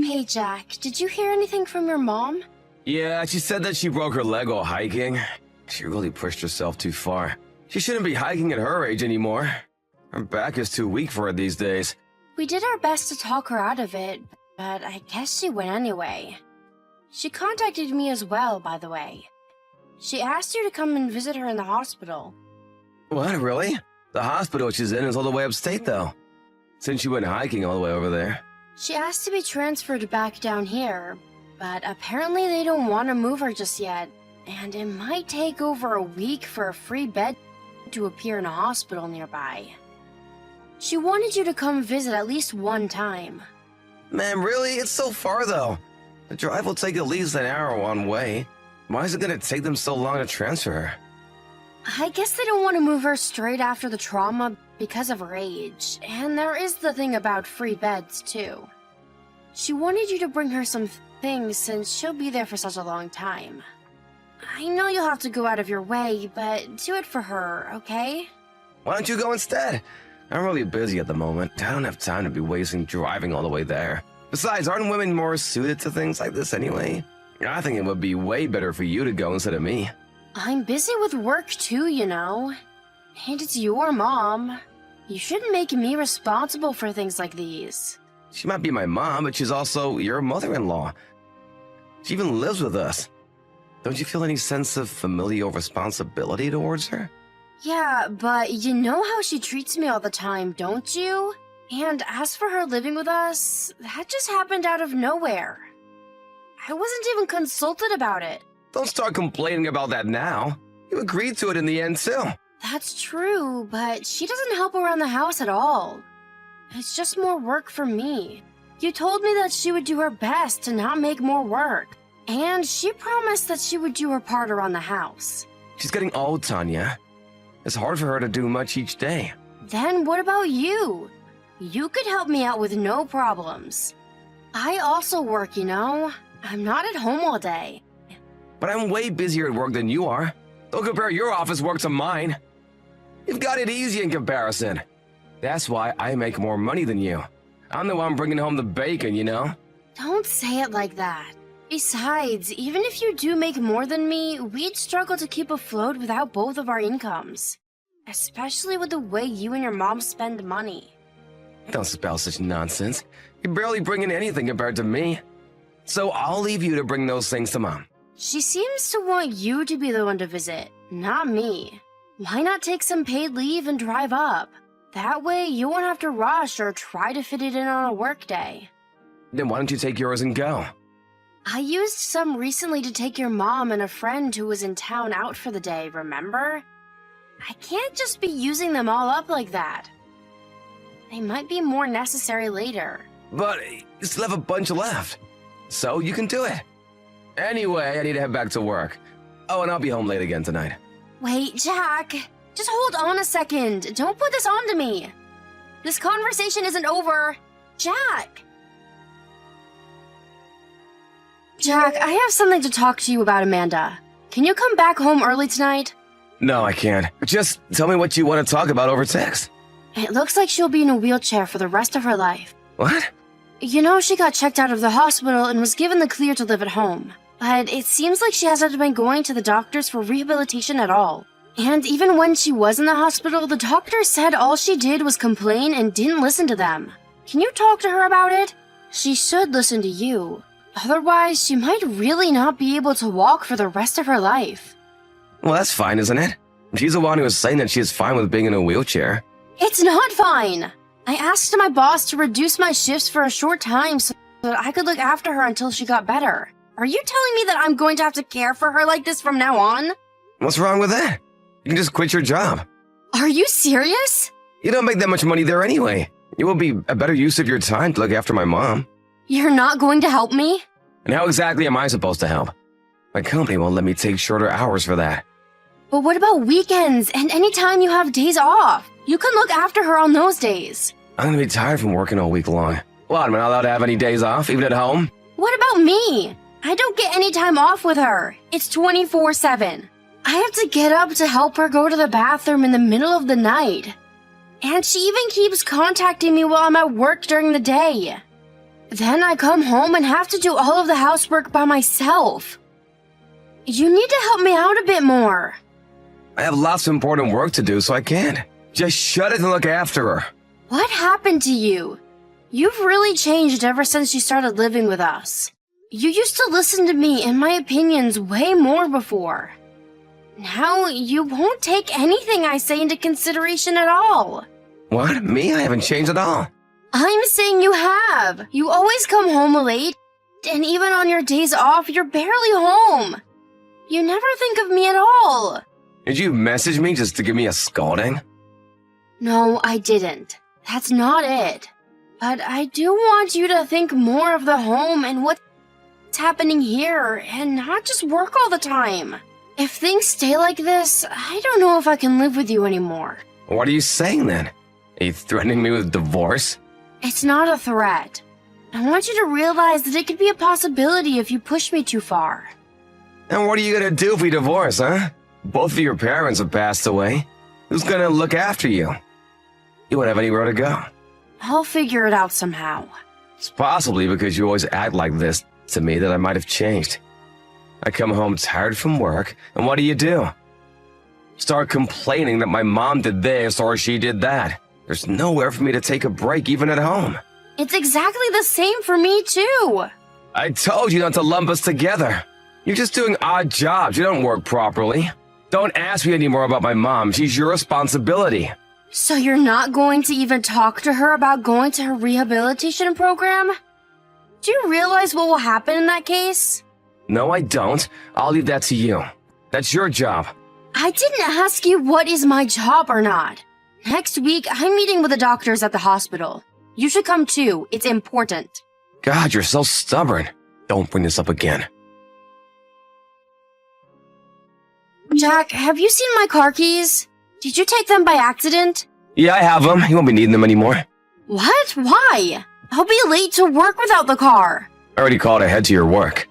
Hey, Jack, did you hear anything from your mom? Yeah, she said that she broke her leg while hiking. She really pushed herself too far. She shouldn't be hiking at her age anymore. Her back is too weak for it these days. We did our best to talk her out of it, but I guess she went anyway. She contacted me as well, by the way. She asked you to come and visit her in the hospital. What, really? The hospital she's in is all the way upstate, though. Since she went hiking all the way over there. She asked to be transferred back down here, but apparently they don't want to move her just yet, and it might take over a week for a free bed to appear in a hospital nearby. She wanted you to come visit at least one time. Man, really? It's so far, though. The drive will take at least an hour one way. Why is it gonna take them so long to transfer her? I guess they don't want to move her straight after the trauma because of her age, and there is the thing about free beds, too. She wanted you to bring her some things since she'll be there for such a long time. I know you'll have to go out of your way, but do it for her, okay? Why don't you go instead? I'm really busy at the moment. I don't have time to be wasting driving all the way there. Besides, aren't women more suited to things like this anyway? I think it would be way better for you to go instead of me. I'm busy with work too, you know. And it's your mom. You shouldn't make me responsible for things like these. She might be my mom, but she's also your mother-in-law. She even lives with us. Don't you feel any sense of familial responsibility towards her? Yeah, but you know how she treats me all the time, don't you? And as for her living with us, that just happened out of nowhere. I wasn't even consulted about it. Don't start complaining about that now. You agreed to it in the end, too. That's true, but she doesn't help around the house at all. It's just more work for me. You told me that she would do her best to not make more work. And she promised that she would do her part around the house. She's getting old, Tanya. It's hard for her to do much each day. Then what about you? You could help me out with no problems. I also work, you know. I'm not at home all day. But I'm way busier at work than you are. Don't compare your office work to mine. You've got it easy in comparison. That's why I make more money than you. I'm the one bringing home the bacon, you know? Don't say it like that. Besides, even if you do make more than me, we'd struggle to keep afloat without both of our incomes. Especially with the way you and your mom spend money. Don't spout such nonsense. You're barely bringing anything compared to me. So I'll leave you to bring those things to Mom. She seems to want you to be the one to visit, not me. Why not take some paid leave and drive up? That way you won't have to rush or try to fit it in on a work day. Then why don't you take yours and go? I used some recently to take your mom and a friend who was in town out for the day, remember? I can't just be using them all up like that. They might be more necessary later. But you still have a bunch left. So you can do it. Anyway, I need to head back to work. Oh, and I'll be home late again tonight. Wait, Jack. Just hold on a second. Don't put this onto me. This conversation isn't over. Jack! Jack, I have something to talk to you about, Amanda. Can you come back home early tonight? No, I can't. Just tell me what you want to talk about over text. It looks like she'll be in a wheelchair for the rest of her life. What? You know, she got checked out of the hospital and was given the clear to live at home. But it seems like she hasn't been going to the doctors for rehabilitation at all. And even when she was in the hospital, the doctor said all she did was complain and didn't listen to them. Can you talk to her about it? She should listen to you. Otherwise, she might really not be able to walk for the rest of her life. Well, that's fine, isn't it? She's the one who was saying that she's fine with being in a wheelchair. It's not fine! I asked my boss to reduce my shifts for a short time so that I could look after her until she got better. Are you telling me that I'm going to have to care for her like this from now on? What's wrong with that? You can just quit your job. Are you serious? You don't make that much money there anyway. It will be a better use of your time to look after my mom. You're not going to help me? And how exactly am I supposed to help? My company won't let me take shorter hours for that. But what about weekends and any time you have days off? You can look after her on those days. I'm gonna be tired from working all week long. What, am I not allowed to have any days off, even at home? What about me? I don't get any time off with her. It's 24/7. I have to get up to help her go to the bathroom in the middle of the night. And she even keeps contacting me while I'm at work during the day. Then I come home and have to do all of the housework by myself. You need to help me out a bit more. I have lots of important work to do, so I can't. Just shut it and look after her. What happened to you? You've really changed ever since you started living with us. You used to listen to me and my opinions way more before. Now you won't take anything I say into consideration at all. What? Me? I haven't changed at all. I'm saying you have. You always come home late, and even on your days off, you're barely home. You never think of me at all. Did you message me just to give me a scolding? No, I didn't. That's not it. But I do want you to think more of the home and what's happening here, and not just work all the time. If things stay like this, I don't know if I can live with you anymore. What are you saying then? Are you threatening me with divorce? It's not a threat. I want you to realize that it could be a possibility if you push me too far. And what are you gonna do if we divorce, huh? Both of your parents have passed away. Who's gonna look after you? You won't have anywhere to go. I'll figure it out somehow. It's possibly because you always act like this to me that I might have changed. I come home tired from work, and what do? Start complaining that my mom did this or she did that. There's nowhere for me to take a break, even at home. It's exactly the same for me, too. I told you not to lump us together. You're just doing odd jobs. You don't work properly. Don't ask me anymore about my mom. She's your responsibility. So you're not going to even talk to her about going to her rehabilitation program? Do you realize what will happen in that case? No, I don't. I'll leave that to you. That's your job. I didn't ask you what is my job or not. Next week, I'm meeting with the doctors at the hospital. You should come too. It's important. God, you're so stubborn. Don't bring this up again. Jack, have you seen my car keys? Did you take them by accident? Yeah, I have them. You won't be needing them anymore. What? Why? I'll be late to work without the car. I already called ahead to your work.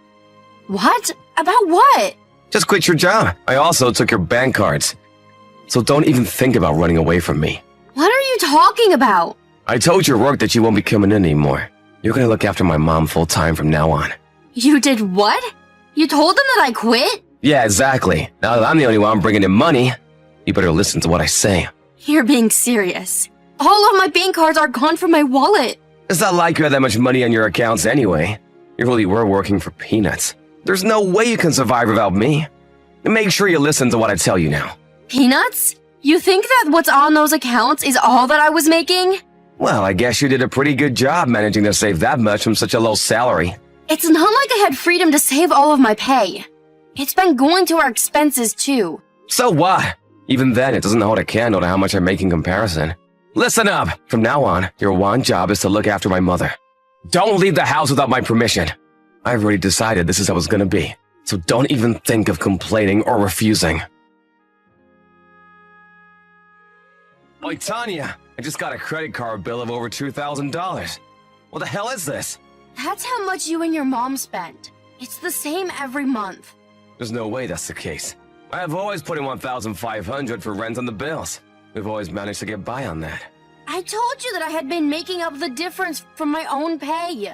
What? About what? Just quit your job. I also took your bank cards. So don't even think about running away from me. What are you talking about? I told your work that you won't be coming in anymore. You're gonna look after my mom full-time from now on. You did what? You told them that I quit? Yeah, exactly. Now that I'm the only one bringing in money, you better listen to what I say. You're being serious. All of my bank cards are gone from my wallet. It's not like you had that much money on your accounts anyway. You really were working for peanuts. There's no way you can survive without me. And make sure you listen to what I tell you now. Peanuts? You think that what's on those accounts is all that I was making? Well, I guess you did a pretty good job managing to save that much from such a low salary. It's not like I had freedom to save all of my pay. It's been going to our expenses too. So what? Even then, it doesn't hold a candle to how much I make in comparison. Listen up! From now on, your one job is to look after my mother. Don't leave the house without my permission. I've already decided this is how it's gonna be, so don't even think of complaining or refusing. Oi, Tanya! I just got a credit card bill of over $2,000. What the hell is this? That's how much you and your mom spent. It's the same every month. There's no way that's the case. I have always put in $1,500 for rent on the bills. We've always managed to get by on that. I told you that I had been making up the difference from my own pay.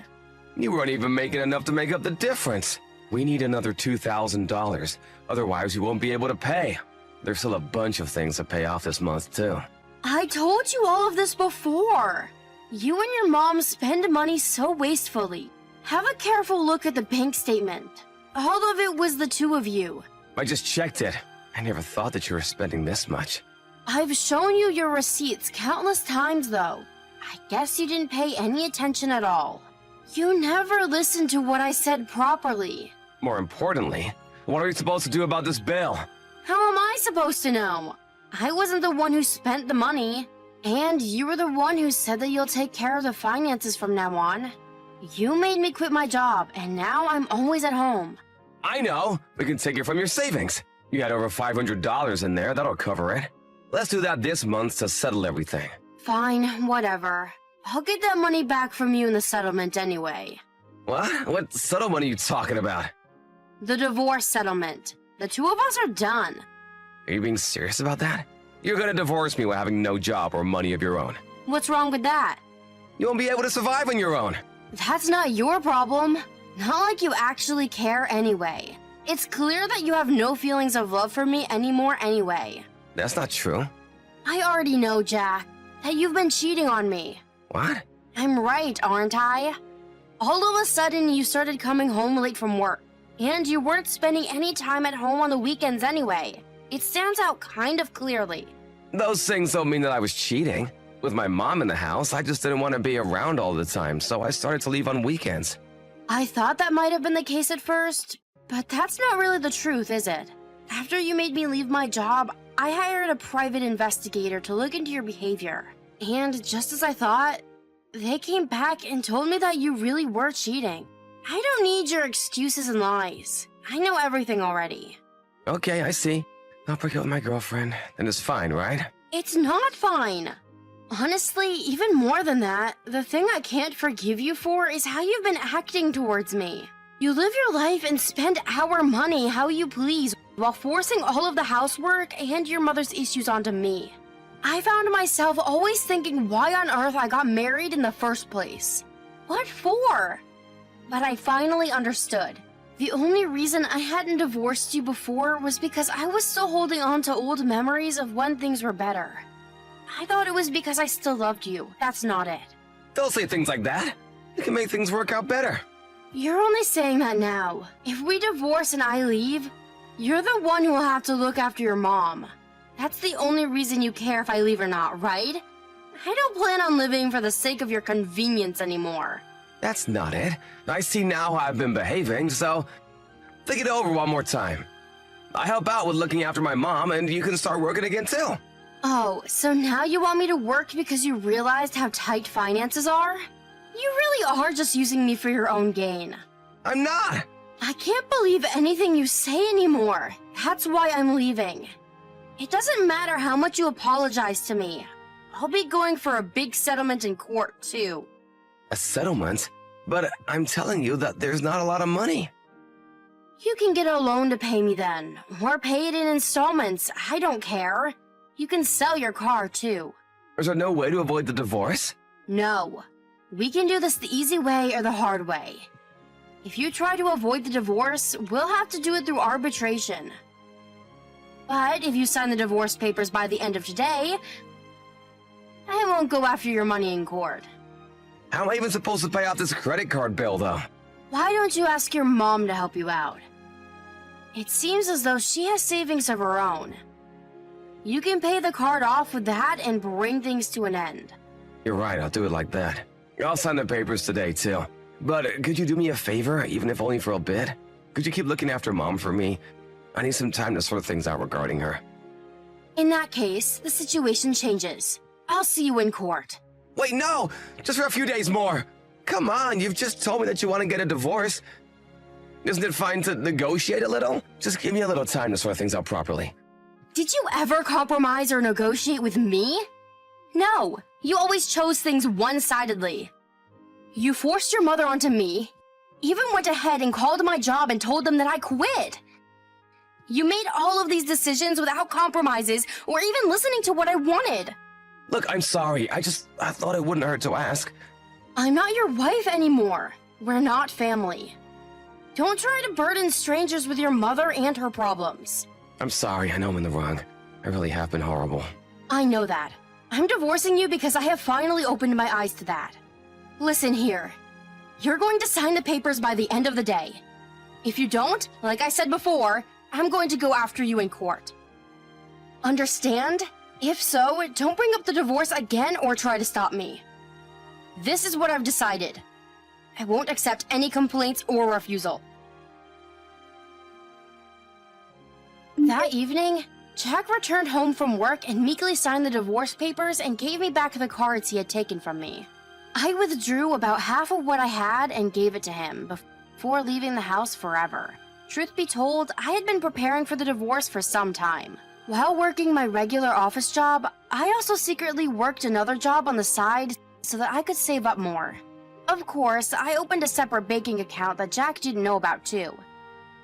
You weren't even making enough to make up the difference. We need another $2,000. Otherwise, we won't be able to pay. There's still a bunch of things to pay off this month, too. I told you all of this before. You and your mom spend money so wastefully. Have a careful look at the bank statement. All of it was the two of you. I just checked it. I never thought that you were spending this much. I've shown you your receipts countless times, though. I guess you didn't pay any attention at all. You never listened to what I said properly. More importantly, what are we supposed to do about this bill? How am I supposed to know? I wasn't the one who spent the money. And you were the one who said that you'll take care of the finances from now on. You made me quit my job, and now I'm always at home. I know! We can take it from your savings. You had over $500 in there, that'll cover it. Let's do that this month to settle everything. Fine, whatever. I'll get that money back from you in the settlement anyway. What? What settlement are you talking about? The divorce settlement. The two of us are done. Are you being serious about that? You're gonna divorce me while having no job or money of your own. What's wrong with that? You won't be able to survive on your own. That's not your problem. Not like you actually care anyway. It's clear that you have no feelings of love for me anymore anyway. That's not true. I already know, Jack, that you've been cheating on me. What? I'm right, aren't I? All of a sudden, you started coming home late from work, and you weren't spending any time at home on the weekends anyway. It stands out kind of clearly. Those things don't mean that I was cheating. With my mom in the house, I just didn't want to be around all the time, so I started to leave on weekends. I thought that might have been the case at first, but that's not really the truth, is it? After you made me leave my job, I hired a private investigator to look into your behavior. And just as I thought, they came back and told me that you really were cheating. I don't need your excuses and lies. I know everything already. Okay, I see. I'll break up with my girlfriend, then it's fine, right? It's not fine. Honestly, even more than that, the thing I can't forgive you for is how you've been acting towards me. You live your life and spend our money how you please while forcing all of the housework and your mother's issues onto me. I found myself always thinking why on earth I got married in the first place. What for? But I finally understood. The only reason I hadn't divorced you before was because I was still holding on to old memories of when things were better. I thought it was because I still loved you. That's not it. Don't say things like that. You can make things work out better. You're only saying that now. If we divorce and I leave, you're the one who will have to look after your mom. That's the only reason you care if I leave or not, right? I don't plan on living for the sake of your convenience anymore. That's not it. I see now how I've been behaving, so think it over one more time. I help out with looking after my mom, and you can start working again too. Oh, so now you want me to work because you realized how tight finances are? You really are just using me for your own gain. I'm not! I can't believe anything you say anymore. That's why I'm leaving. It doesn't matter how much you apologize to me. I'll be going for a big settlement in court, too. A settlement? But I'm telling you that there's not a lot of money. You can get a loan to pay me then, or pay it in installments. I don't care. You can sell your car, too. Is there no way to avoid the divorce? No. We can do this the easy way or the hard way. If you try to avoid the divorce, we'll have to do it through arbitration. But if you sign the divorce papers by the end of today, I won't go after your money in court. How am I even supposed to pay off this credit card bill, though? Why don't you ask your mom to help you out? It seems as though she has savings of her own. You can pay the card off with that and bring things to an end. You're right, I'll do it like that. I'll sign the papers today, too. But could you do me a favor, even if only for a bit? Could you keep looking after Mom for me? I need some time to sort things out regarding her. In that case, the situation changes. I'll see you in court. Wait, no! Just for a few days more! Come on, you've just told me that you want to get a divorce. Isn't it fine to negotiate a little? Just give me a little time to sort things out properly. Did you ever compromise or negotiate with me? No, you always chose things one-sidedly. You forced your mother onto me, even went ahead and called my job and told them that I quit. You made all of these decisions without compromises or even listening to what I wanted. Look, I'm sorry. I thought it wouldn't hurt to ask. I'm not your wife anymore. We're not family. Don't try to burden strangers with your mother and her problems. I'm sorry. I know I'm in the wrong. I really have been horrible. I know that. I'm divorcing you because I have finally opened my eyes to that. Listen here. You're going to sign the papers by the end of the day. If you don't, like I said before, I'm going to go after you in court. Understand? If so, don't bring up the divorce again or try to stop me. This is what I've decided. I won't accept any complaints or refusal. That evening, Jack returned home from work and meekly signed the divorce papers and gave me back the cards he had taken from me. I withdrew about half of what I had and gave it to him before leaving the house forever. Truth be told, I had been preparing for the divorce for some time. While working my regular office job, I also secretly worked another job on the side so that I could save up more. Of course, I opened a separate banking account that Jack didn't know about too.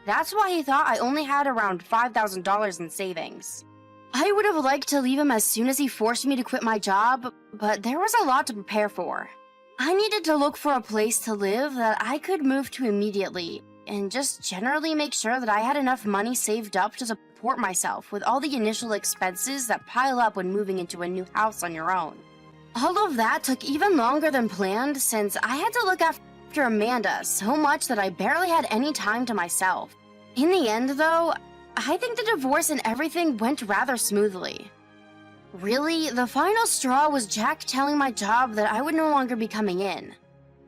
That's why he thought I only had around $5,000 in savings. I would have liked to leave him as soon as he forced me to quit my job, but there was a lot to prepare for. I needed to look for a place to live that I could move to immediately, and just generally make sure that I had enough money saved up to support myself with all the initial expenses that pile up when moving into a new house on your own. All of that took even longer than planned since I had to look after Amanda so much that I barely had any time to myself. In the end, though, I think the divorce and everything went rather smoothly. Really, the final straw was Jack telling my job that I would no longer be coming in.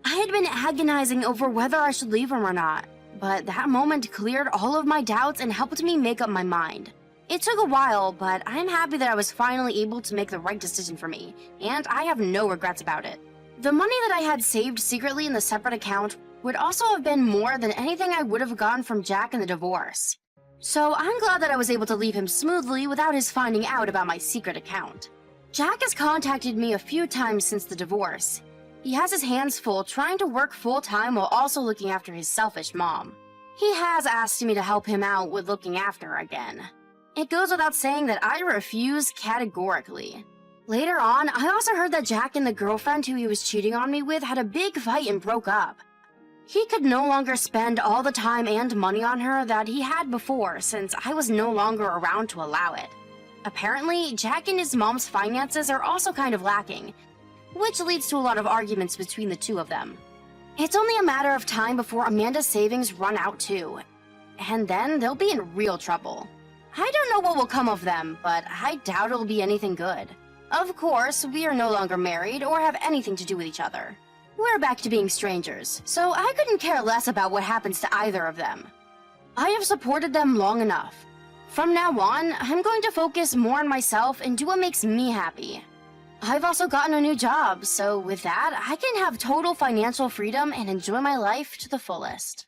I had been agonizing over whether I should leave him or not, but that moment cleared all of my doubts and helped me make up my mind. It took a while, but I'm happy that I was finally able to make the right decision for me, and I have no regrets about it. The money that I had saved secretly in the separate account would also have been more than anything I would have gotten from Jack in the divorce. So I'm glad that I was able to leave him smoothly without his finding out about my secret account. Jack has contacted me a few times since the divorce. He has his hands full trying to work full-time while also looking after his selfish mom. He has asked me to help him out with looking after her again. It goes without saying that I refuse categorically. Later on, I also heard that Jack and the girlfriend who he was cheating on me with had a big fight and broke up. He could no longer spend all the time and money on her that he had before since I was no longer around to allow it. Apparently, Jack and his mom's finances are also kind of lacking, which leads to a lot of arguments between the two of them. It's only a matter of time before Amanda's savings run out too, and then they'll be in real trouble. I don't know what will come of them, but I doubt it'll be anything good. Of course, we are no longer married or have anything to do with each other. We're back to being strangers, so I couldn't care less about what happens to either of them. I have supported them long enough. From now on, I'm going to focus more on myself and do what makes me happy. I've also gotten a new job, so with that, I can have total financial freedom and enjoy my life to the fullest.